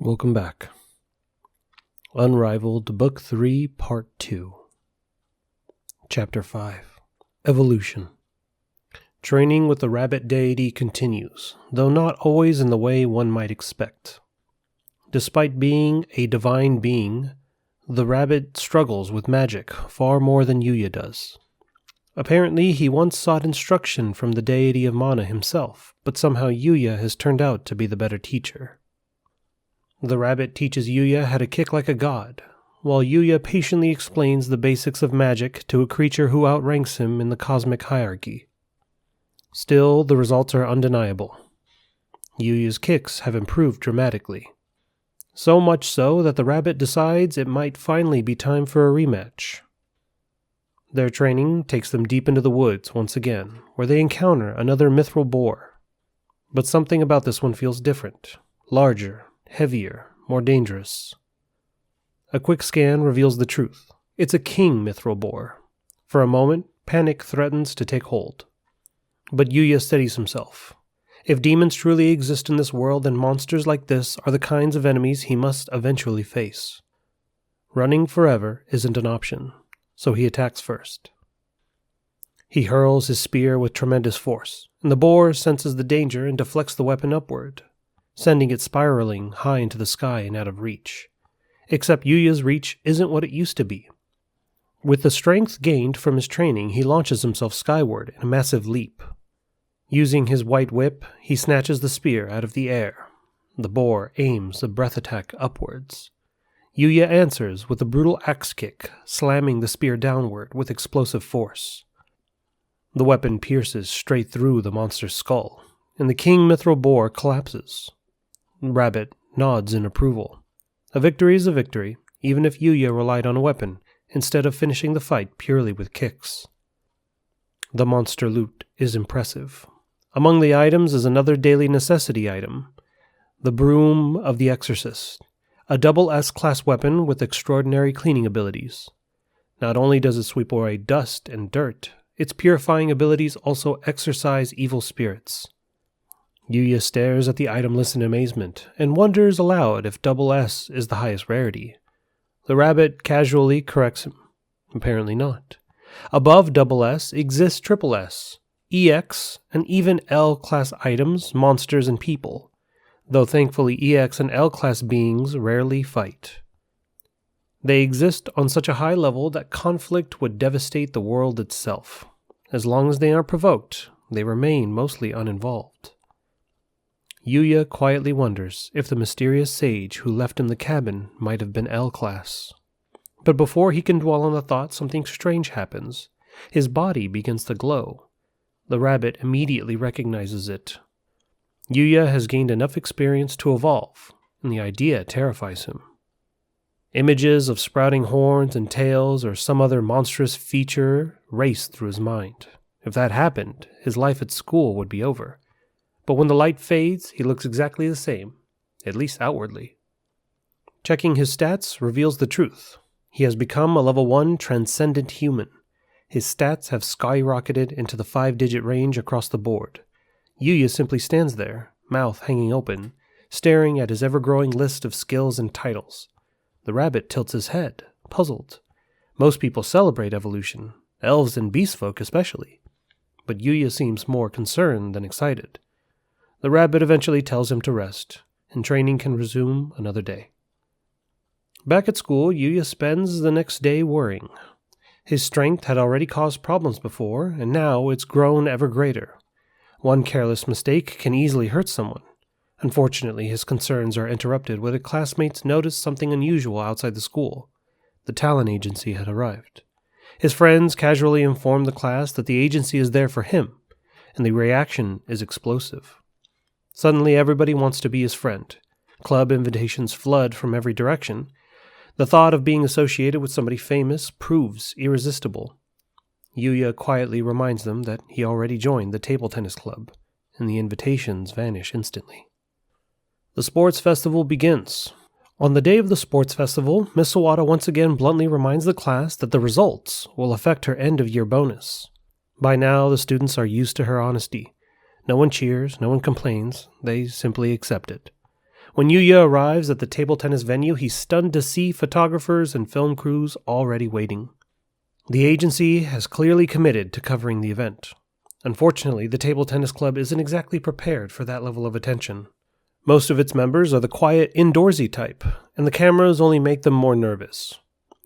Welcome back. Unrivaled, Book 3, Part 2. Chapter 5. Evolution. Training with the rabbit deity continues, though not always in the way one might expect. Despite being a divine being, the rabbit struggles with magic far more than Yuya does. Apparently, he once sought instruction from the deity of mana himself, but somehow Yuya has turned out to be the better teacher. The rabbit teaches Yuya how to kick like a god, while Yuya patiently explains the basics of magic to a creature who outranks him in the cosmic hierarchy. Still, the results are undeniable. Yuya's kicks have improved dramatically. So much so that the rabbit decides it might finally be time for a rematch. Their training takes them deep into the woods once again, where they encounter another mithril boar. But something about this one feels different, larger, heavier, more dangerous. A quick scan reveals the truth. It's a king mithril boar. For a moment, panic threatens to take hold. But Yuya steadies himself. If demons truly exist in this world, then monsters like this are the kinds of enemies he must eventually face. Running forever isn't an option, so he attacks first. He hurls his spear with tremendous force, and the boar senses the danger and deflects the weapon upward, sending it spiraling high into the sky and out of reach. Except Yuya's reach isn't what it used to be. With the strength gained from his training, he launches himself skyward in a massive leap. Using his white whip, he snatches the spear out of the air. The boar aims a breath attack upwards. Yuya answers with a brutal axe kick, slamming the spear downward with explosive force. The weapon pierces straight through the monster's skull, and the king mithril boar collapses. Rabbit nods in approval. A victory is a victory, even if Yuya relied on a weapon, instead of finishing the fight purely with kicks. The monster loot is impressive. Among the items is another daily necessity item, the Broom of the Exorcist, a double S-class weapon with extraordinary cleaning abilities. Not only does it sweep away dust and dirt, its purifying abilities also exorcise evil spirits. Yuya stares at the item list in amazement, and wonders aloud if double S is the highest rarity. The rabbit casually corrects him. Apparently not. Above double S exists triple S, EX, and even L-class items, monsters, and people, though thankfully EX and L-class beings rarely fight. They exist on such a high level that conflict would devastate the world itself. As long as they aren't provoked, they remain mostly uninvolved. Yuya quietly wonders if the mysterious sage who left him the cabin might have been L-class. But before he can dwell on the thought, something strange happens. His body begins to glow. The rabbit immediately recognizes it. Yuya has gained enough experience to evolve, and the idea terrifies him. Images of sprouting horns and tails or some other monstrous feature race through his mind. If that happened, his life at school would be over. But when the light fades, he looks exactly the same, at least outwardly. Checking his stats reveals the truth. He has become a level 1 transcendent human. His stats have skyrocketed into the 5-digit range across the board. Yuya simply stands there, mouth hanging open, staring at his ever-growing list of skills and titles. The rabbit tilts his head, puzzled. Most people celebrate evolution, elves and beastfolk especially. But Yuya seems more concerned than excited. The rabbit eventually tells him to rest, and training can resume another day. Back at school, Yuya spends the next day worrying. His strength had already caused problems before, and now it's grown ever greater. One careless mistake can easily hurt someone. Unfortunately, his concerns are interrupted when his classmates notice something unusual outside the school. The talent agency had arrived. His friends casually inform the class that the agency is there for him, and the reaction is explosive. Suddenly everybody wants to be his friend. Club invitations flood from every direction. The thought of being associated with somebody famous proves irresistible. Yuya quietly reminds them that he already joined the table tennis club, and the invitations vanish instantly. The sports festival begins. On the day of the sports festival, Miss Sawada once again bluntly reminds the class that the results will affect her end-of-year bonus. By now, the students are used to her honesty. No one cheers, no one complains, they simply accept it. When Yuya arrives at the table tennis venue, he's stunned to see photographers and film crews already waiting. The agency has clearly committed to covering the event. Unfortunately, the table tennis club isn't exactly prepared for that level of attention. Most of its members are the quiet, indoorsy type, and the cameras only make them more nervous.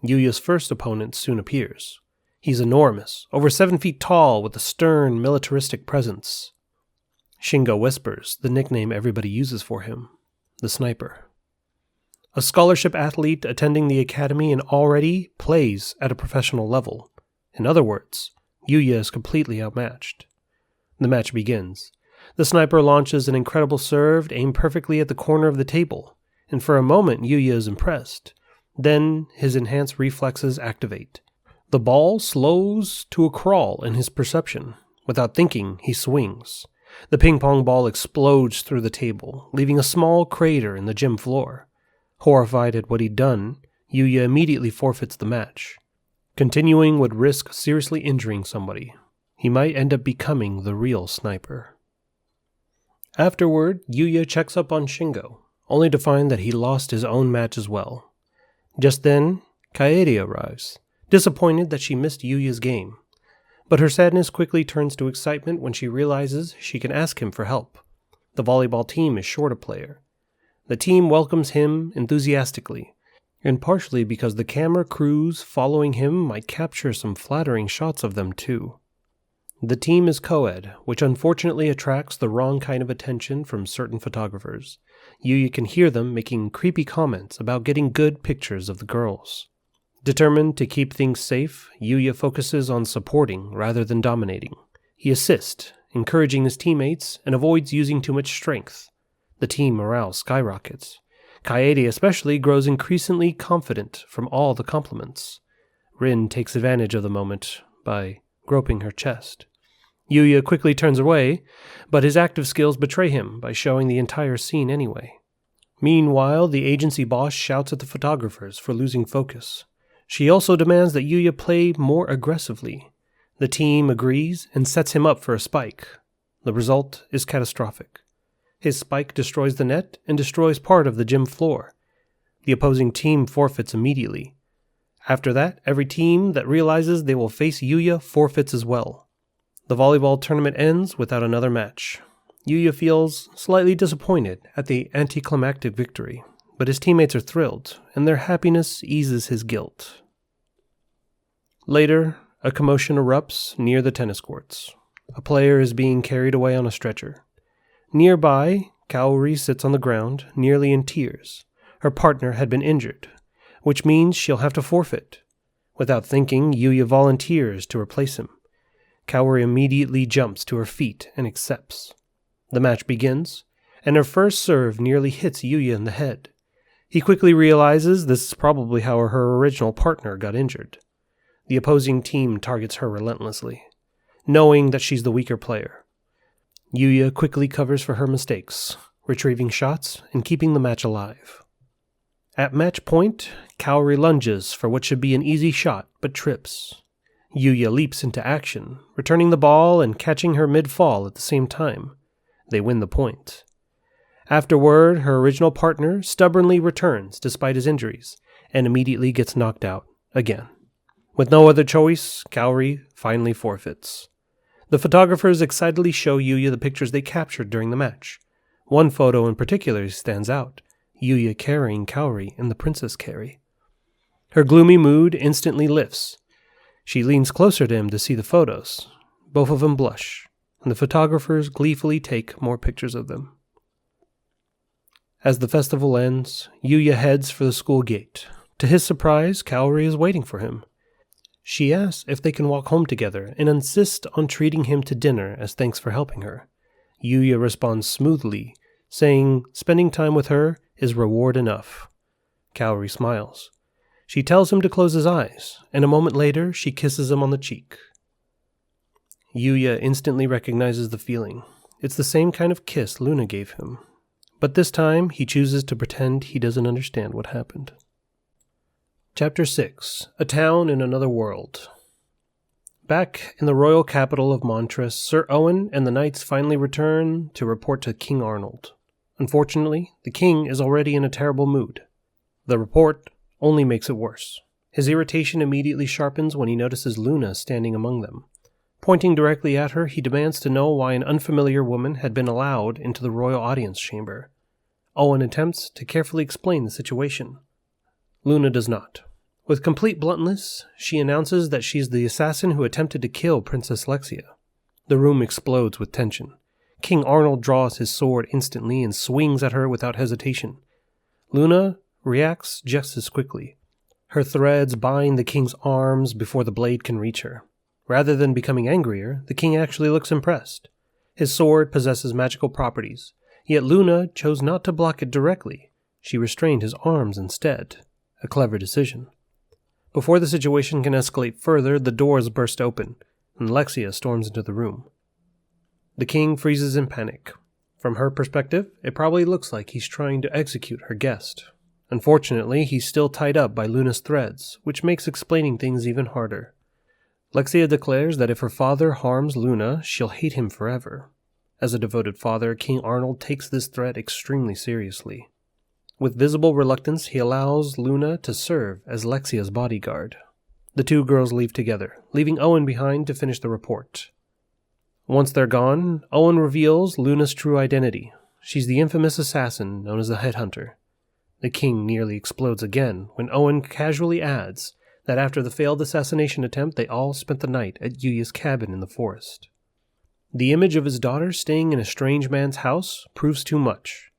Yuya's first opponent soon appears. He's enormous, over 7 feet tall, with a stern, militaristic presence. Shingo whispers, the nickname everybody uses for him, the Sniper. A scholarship athlete attending the academy and already plays at a professional level. In other words, Yuya is completely outmatched. The match begins. The Sniper launches an incredible serve aimed perfectly at the corner of the table, and for a moment Yuya is impressed. Then his enhanced reflexes activate. The ball slows to a crawl in his perception. Without thinking, he swings. The ping-pong ball explodes through the table, leaving a small crater in the gym floor. Horrified at what he'd done, Yuya immediately forfeits the match. Continuing would risk seriously injuring somebody. He might end up becoming the real Sniper. Afterward, Yuya checks up on Shingo, only to find that he lost his own match as well. Just then, Kaede arrives, disappointed that she missed Yuya's game. But her sadness quickly turns to excitement when she realizes she can ask him for help. The volleyball team is short a player. The team welcomes him enthusiastically, and partially because the camera crews following him might capture some flattering shots of them too. The team is co-ed, which unfortunately attracts the wrong kind of attention from certain photographers. Yuya can hear them making creepy comments about getting good pictures of the girls. Determined to keep things safe, Yuya focuses on supporting rather than dominating. He assists, encouraging his teammates, and avoids using too much strength. The team morale skyrockets. Kaede especially grows increasingly confident from all the compliments. Rin takes advantage of the moment by groping her chest. Yuya quickly turns away, but his active skills betray him by showing the entire scene anyway. Meanwhile, the agency boss shouts at the photographers for losing focus. She also demands that Yuya play more aggressively. The team agrees and sets him up for a spike. The result is catastrophic. His spike destroys the net and destroys part of the gym floor. The opposing team forfeits immediately. After that, every team that realizes they will face Yuya forfeits as well. The volleyball tournament ends without another match. Yuya feels slightly disappointed at the anticlimactic victory, but his teammates are thrilled, and their happiness eases his guilt. Later, a commotion erupts near the tennis courts. A player is being carried away on a stretcher. Nearby, Kaori sits on the ground, nearly in tears. Her partner had been injured, which means she'll have to forfeit. Without thinking, Yuya volunteers to replace him. Kaori immediately jumps to her feet and accepts. The match begins, and her first serve nearly hits Yuya in the head. He quickly realizes this is probably how her original partner got injured. The opposing team targets her relentlessly, knowing that she's the weaker player. Yuya quickly covers for her mistakes, retrieving shots and keeping the match alive. At match point, Kaori lunges for what should be an easy shot, but trips. Yuya leaps into action, returning the ball and catching her mid-fall at the same time. They win the point. Afterward, her original partner stubbornly returns despite his injuries, and immediately gets knocked out again. With no other choice, Kaori finally forfeits. The photographers excitedly show Yuya the pictures they captured during the match. One photo in particular stands out, Yuya carrying Kaori in the princess carry. Her gloomy mood instantly lifts. She leans closer to him to see the photos. Both of them blush, and the photographers gleefully take more pictures of them. As the festival ends, Yuya heads for the school gate. To his surprise, Kaori is waiting for him. She asks if they can walk home together and insists on treating him to dinner as thanks for helping her. Yuya responds smoothly, saying spending time with her is reward enough. Kaori smiles. She tells him to close his eyes, and a moment later she kisses him on the cheek. Yuya instantly recognizes the feeling. It's the same kind of kiss Luna gave him. But this time he chooses to pretend he doesn't understand what happened. Chapter 6. A Town in Another World. Back in the royal capital of Montress, Sir Owen and the knights finally return to report to King Arnold. Unfortunately, the king is already in a terrible mood. The report only makes it worse. His irritation immediately sharpens when he notices Luna standing among them. Pointing directly at her, he demands to know why an unfamiliar woman had been allowed into the royal audience chamber. Owen attempts to carefully explain the situation. Luna does not. With complete bluntness, she announces that she's the assassin who attempted to kill Princess Lexia. The room explodes with tension. King Arnold draws his sword instantly and swings at her without hesitation. Luna reacts just as quickly. Her threads bind the king's arms before the blade can reach her. Rather than becoming angrier, the king actually looks impressed. His sword possesses magical properties, yet Luna chose not to block it directly. She restrained his arms instead. A clever decision. Before the situation can escalate further, the doors burst open, and Lexia storms into the room. The king freezes in panic. From her perspective, it probably looks like he's trying to execute her guest. Unfortunately, he's still tied up by Luna's threads, which makes explaining things even harder. Lexia declares that if her father harms Luna, she'll hate him forever. As a devoted father, King Arnold takes this threat extremely seriously. With visible reluctance, he allows Luna to serve as Lexia's bodyguard. The two girls leave together, leaving Owen behind to finish the report. Once they're gone, Owen reveals Luna's true identity. She's the infamous assassin known as the Headhunter. The king nearly explodes again when Owen casually adds that after the failed assassination attempt, they all spent the night at Yuya's cabin in the forest. The image of his daughter staying in a strange man's house proves too much.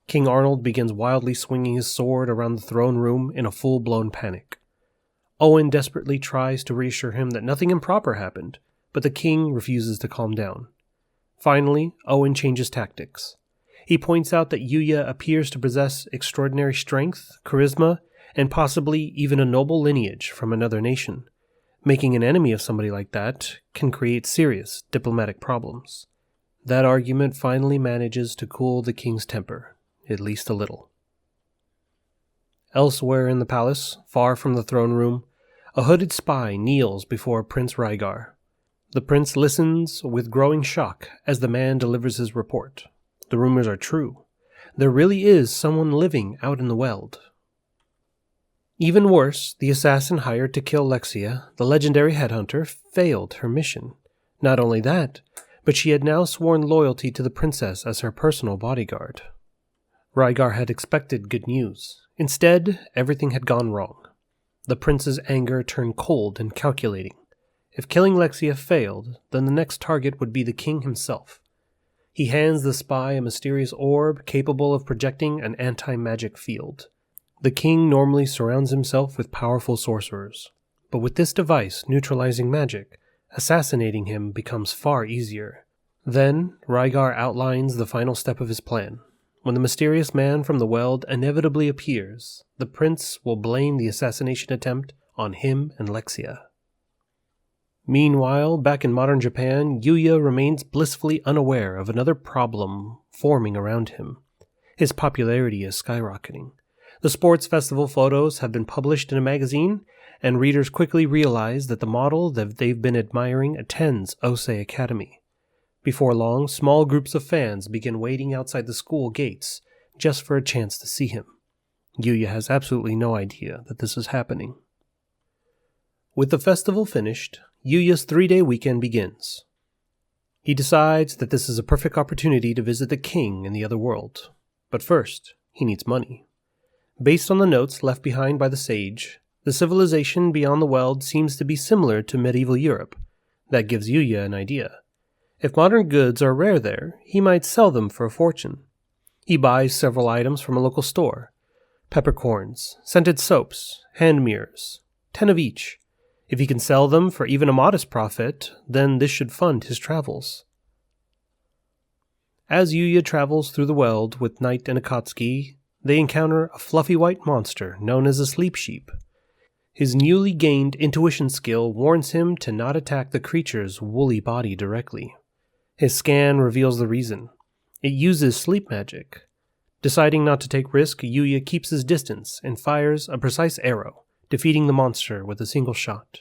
King Arnold begins wildly swinging his sword around the throne room in a full-blown panic. Owen desperately tries to reassure him that nothing improper happened, but the king refuses to calm down. Finally, Owen changes tactics. He points out that Yuya appears to possess extraordinary strength, charisma, and possibly even a noble lineage from another nation. Making an enemy of somebody like that can create serious diplomatic problems. That argument finally manages to cool the king's temper, at least a little. Elsewhere in the palace, far from the throne room, a hooded spy kneels before Prince Rygar. The prince listens with growing shock as the man delivers his report. The rumors are true. There really is someone living out in the Weld. Even worse, the assassin hired to kill Lexia, the legendary headhunter, failed her mission. Not only that, but she had now sworn loyalty to the princess as her personal bodyguard. Rygar had expected good news. Instead, everything had gone wrong. The prince's anger turned cold and calculating. If killing Lexia failed, then the next target would be the king himself. He hands the spy a mysterious orb capable of projecting an anti-magic field. The king normally surrounds himself with powerful sorcerers, but with this device neutralizing magic, assassinating him becomes far easier. Then, Rygar outlines the final step of his plan. When the mysterious man from the Weld inevitably appears, the prince will blame the assassination attempt on him and Lexia. Meanwhile, back in modern Japan, Yuya remains blissfully unaware of another problem forming around him. His popularity is skyrocketing. The sports festival photos have been published in a magazine, and readers quickly realize that the model that they've been admiring attends Osei Academy. Before long, small groups of fans begin waiting outside the school gates just for a chance to see him. Yuya has absolutely no idea that this is happening. With the festival finished, Yuya's 3-day weekend begins. He decides that this is a perfect opportunity to visit the king in the other world. But first, he needs money. Based on the notes left behind by the sage, the civilization beyond the Weld seems to be similar to medieval Europe. That gives Yuya an idea. If modern goods are rare there, he might sell them for a fortune. He buys several items from a local store. Peppercorns, scented soaps, hand mirrors, 10 of each. If he can sell them for even a modest profit, then this should fund his travels. As Yuya travels through the Weld with Knight and Akatsuki, they encounter a fluffy white monster known as a sleep sheep. His newly gained intuition skill warns him to not attack the creature's woolly body directly. His scan reveals the reason. It uses sleep magic. Deciding not to take risk, Yuya keeps his distance and fires a precise arrow, defeating the monster with a single shot.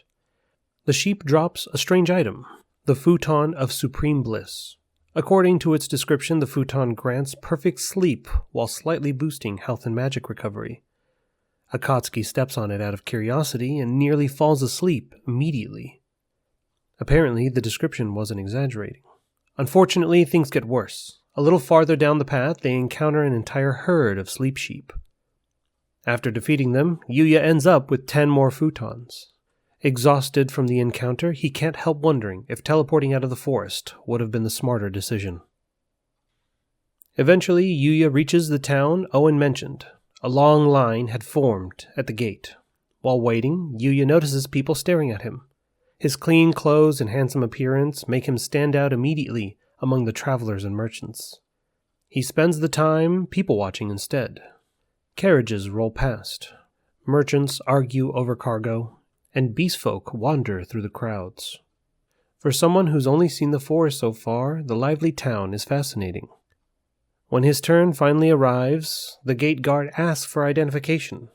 The sheep drops a strange item, the futon of supreme bliss, According to its description, the futon grants perfect sleep while slightly boosting health and magic recovery. Akatsuki steps on it out of curiosity and nearly falls asleep immediately. Apparently, the description wasn't exaggerating. Unfortunately, things get worse. A little farther down the path, they encounter an entire herd of sleep sheep. After defeating them, Yuya ends up with 10 more futons. Exhausted from the encounter, he can't help wondering if teleporting out of the forest would have been the smarter decision. Eventually, Yuya reaches the town Owen mentioned. A long line had formed at the gate. While waiting, Yuya notices people staring at him. His clean clothes and handsome appearance make him stand out immediately among the travelers and merchants. He spends the time people-watching instead. Carriages roll past. Merchants argue over cargo, and beastfolk wander through the crowds. For someone who's only seen the forest so far, the lively town is fascinating. When his turn finally arrives, the gate guard asks for identification.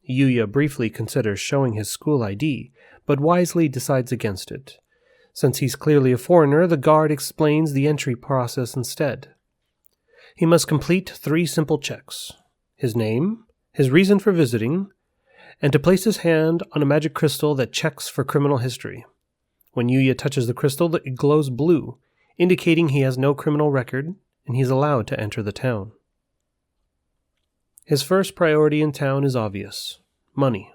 Yuya briefly considers showing his school ID, but wisely decides against it. Since he's clearly a foreigner, the guard explains the entry process instead. He must complete 3 simple checks: his name, his reason for visiting, and to place his hand on a magic crystal that checks for criminal history. When Yuya touches the crystal, it glows blue, indicating he has no criminal record, and he's allowed to enter the town. His first priority in town is obvious: money.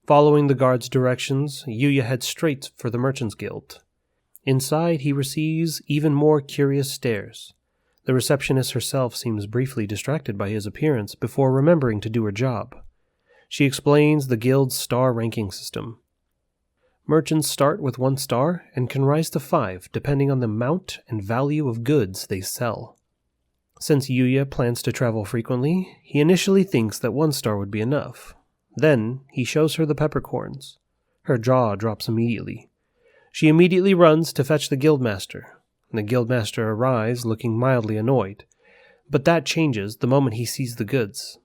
Following the guard's directions, Yuya heads straight for the Merchants Guild. Inside, he receives even more curious stares. The receptionist herself seems briefly distracted by his appearance before remembering to do her job. She explains the guild's star ranking system. Merchants start with 1 star and can rise to 5 depending on the amount and value of goods they sell. Since Yuya plans to travel frequently, he initially thinks that 1 star would be enough. Then, he shows her the peppercorns. Her jaw drops immediately. She immediately runs to fetch the guildmaster. The guildmaster arrives looking mildly annoyed, but that changes the moment he sees the goods.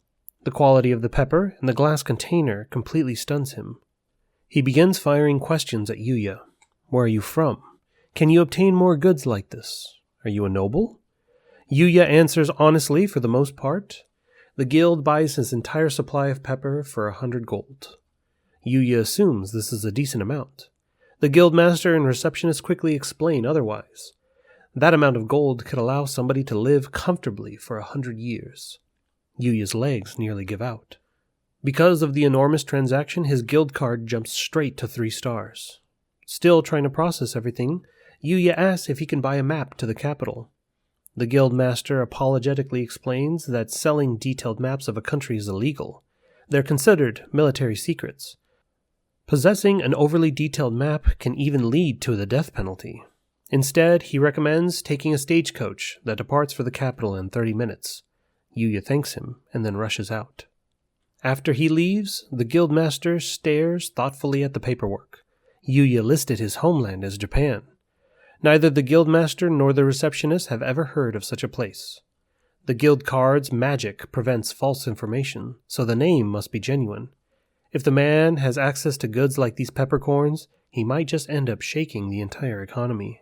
The quality of the pepper and the glass container completely stuns him. He begins firing questions at Yuya. Where are you from? Can you obtain more goods like this? Are you a noble? Yuya answers honestly for the most part. The guild buys his entire supply of pepper for 100 gold. Yuya assumes this is a decent amount. The guildmaster and receptionist quickly explain otherwise. That amount of gold could allow somebody to live comfortably for 100 years. Yuya's legs nearly give out. Because of the enormous transaction, his guild card jumps straight to 3 stars. Still trying to process everything, Yuya asks if he can buy a map to the capital. The guildmaster apologetically explains that selling detailed maps of a country is illegal. They're considered military secrets. Possessing an overly detailed map can even lead to the death penalty. Instead, he recommends taking a stagecoach that departs for the capital in 30 minutes. Yuya thanks him and then rushes out. After he leaves, the guildmaster stares thoughtfully at the paperwork. Yuya listed his homeland as Japan. Neither the guildmaster nor the receptionist have ever heard of such a place. The guild card's magic prevents false information, so the name must be genuine. If the man has access to goods like these peppercorns, he might just end up shaking the entire economy.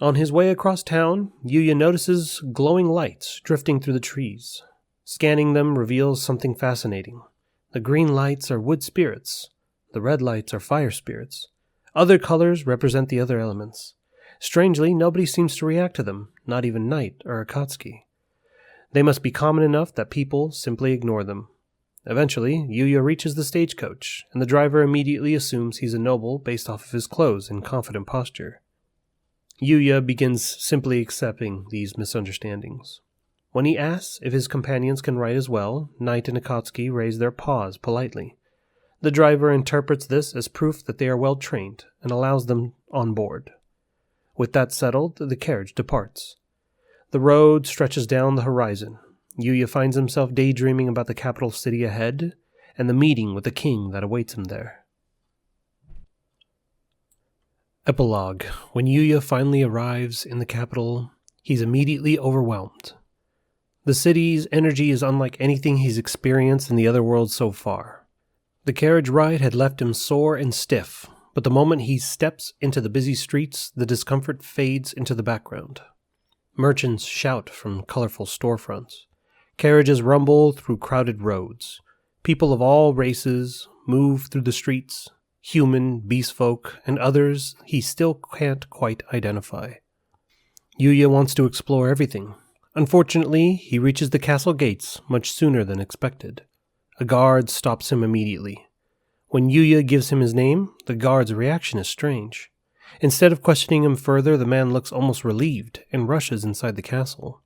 On his way across town, Yuya notices glowing lights drifting through the trees. Scanning them reveals something fascinating. The green lights are wood spirits. The red lights are fire spirits. Other colors represent the other elements. Strangely, nobody seems to react to them, not even Knight or Akatsuki. They must be common enough that people simply ignore them. Eventually, Yuya reaches the stagecoach, and the driver immediately assumes he's a noble based off of his clothes and confident posture. Yuya begins simply accepting these misunderstandings. When he asks if his companions can ride as well, Knight and Akatsuki raise their paws politely. The driver interprets this as proof that they are well trained and allows them on board. With that settled, the carriage departs. The road stretches down the horizon. Yuya finds himself daydreaming about the capital city ahead and the meeting with the king that awaits him there. Epilogue. When Yuya finally arrives in the capital, he's immediately overwhelmed. The city's energy is unlike anything he's experienced in the other world so far. The carriage ride had left him sore and stiff, but the moment he steps into the busy streets, the discomfort fades into the background. Merchants shout from colorful storefronts. Carriages rumble through crowded roads. People of all races move through the streets, human, beast folk, and others he still can't quite identify. Yuya wants to explore everything. Unfortunately, he reaches the castle gates much sooner than expected. A guard stops him immediately. When Yuya gives him his name, the guard's reaction is strange. Instead of questioning him further, the man looks almost relieved and rushes inside the castle.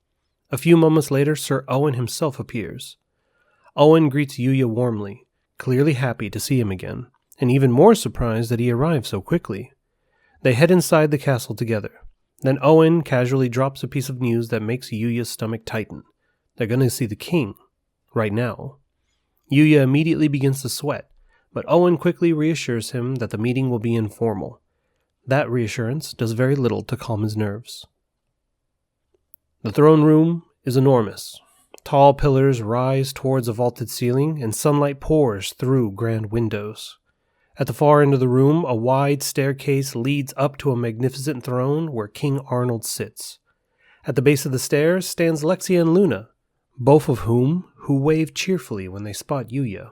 A few moments later, Sir Owen himself appears. Owen greets Yuya warmly, clearly happy to see him again, and even more surprised that he arrived so quickly. They head inside the castle together. Then Owen casually drops a piece of news that makes Yuya's stomach tighten. They're going to see the king. Right now. Yuya immediately begins to sweat, but Owen quickly reassures him that the meeting will be informal. That reassurance does very little to calm his nerves. The throne room is enormous. Tall pillars rise towards a vaulted ceiling, and sunlight pours through grand windows. At the far end of the room, a wide staircase leads up to a magnificent throne where King Arnold sits. At the base of the stairs stands Lexia and Luna, both of who wave cheerfully when they spot Yuya.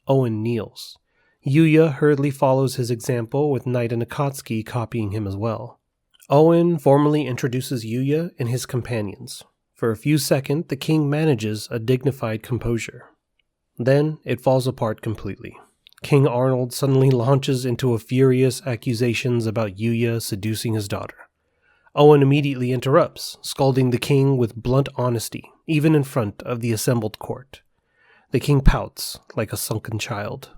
Owen kneels. Yuya hurriedly follows his example, with Knight and Akatsuki copying him as well. Owen formally introduces Yuya and his companions. For a few seconds, the king manages a dignified composure. Then it falls apart completely. King Arnold suddenly launches into furious accusations about Yuya seducing his daughter. Owen immediately interrupts, scolding the king with blunt honesty, even in front of the assembled court. The king pouts like a sunken child.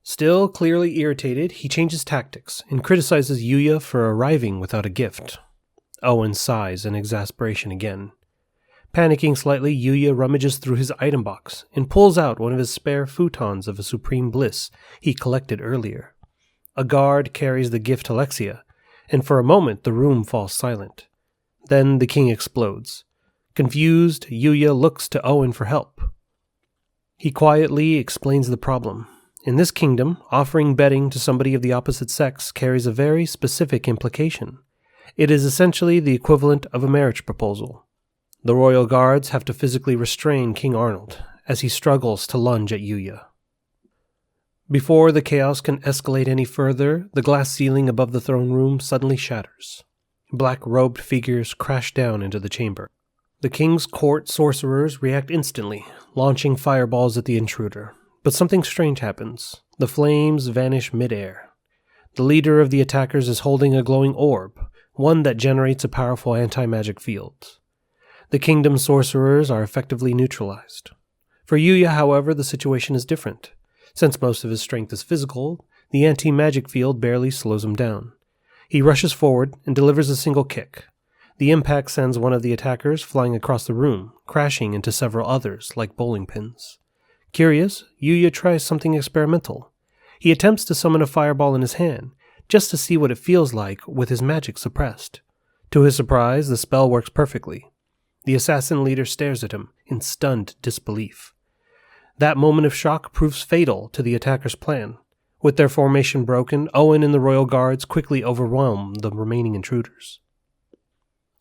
Still clearly irritated, he changes tactics and criticizes Yuya for arriving without a gift. Owen sighs in exasperation again. Panicking slightly, Yuya rummages through his item box and pulls out one of his spare futons of a supreme bliss he collected earlier. A guard carries the gift to Lexia, and for a moment the room falls silent. Then the king explodes. Confused, Yuya looks to Owen for help. He quietly explains the problem. In this kingdom, offering bedding to somebody of the opposite sex carries a very specific implication. It is essentially the equivalent of a marriage proposal. The royal guards have to physically restrain King Arnold as he struggles to lunge at Yuya. Before the chaos can escalate any further, the glass ceiling above the throne room suddenly shatters. Black-robed figures crash down into the chamber. The king's court sorcerers react instantly, launching fireballs at the intruder. But something strange happens. The flames vanish mid-air. The leader of the attackers is holding a glowing orb, one that generates a powerful anti-magic field. The kingdom's sorcerers are effectively neutralized. For Yuya, however, the situation is different. Since most of his strength is physical, the anti-magic field barely slows him down. He rushes forward and delivers a single kick. The impact sends one of the attackers flying across the room, crashing into several others like bowling pins. Curious, Yuya tries something experimental. He attempts to summon a fireball in his hand, just to see what it feels like with his magic suppressed. To his surprise, the spell works perfectly. The assassin leader stares at him in stunned disbelief. That moment of shock proves fatal to the attacker's plan. With their formation broken, Owen and the royal guards quickly overwhelm the remaining intruders.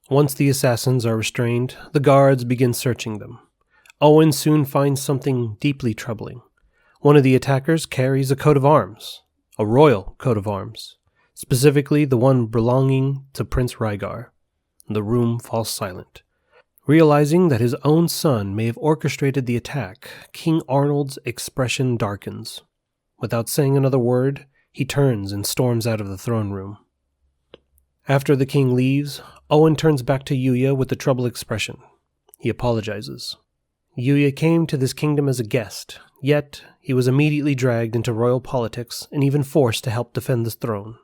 Once the assassins are restrained, the guards begin searching them. Owen soon finds something deeply troubling. One of the attackers carries a coat of arms, a royal coat of arms, specifically the one belonging to Prince Rygar. The room falls silent. Realizing that his own son may have orchestrated the attack, King Arnold's expression darkens. Without saying another word, he turns and storms out of the throne room. After the king leaves, Owen turns back to Yuya with a troubled expression. He apologizes. Yuya came to this kingdom as a guest, yet he was immediately dragged into royal politics and even forced to help defend the throne.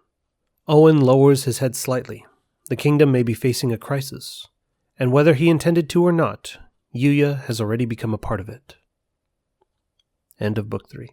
Owen lowers his head slightly. The kingdom may be facing a crisis, and whether he intended to or not, Yuya has already become a part of it. End of Book 3.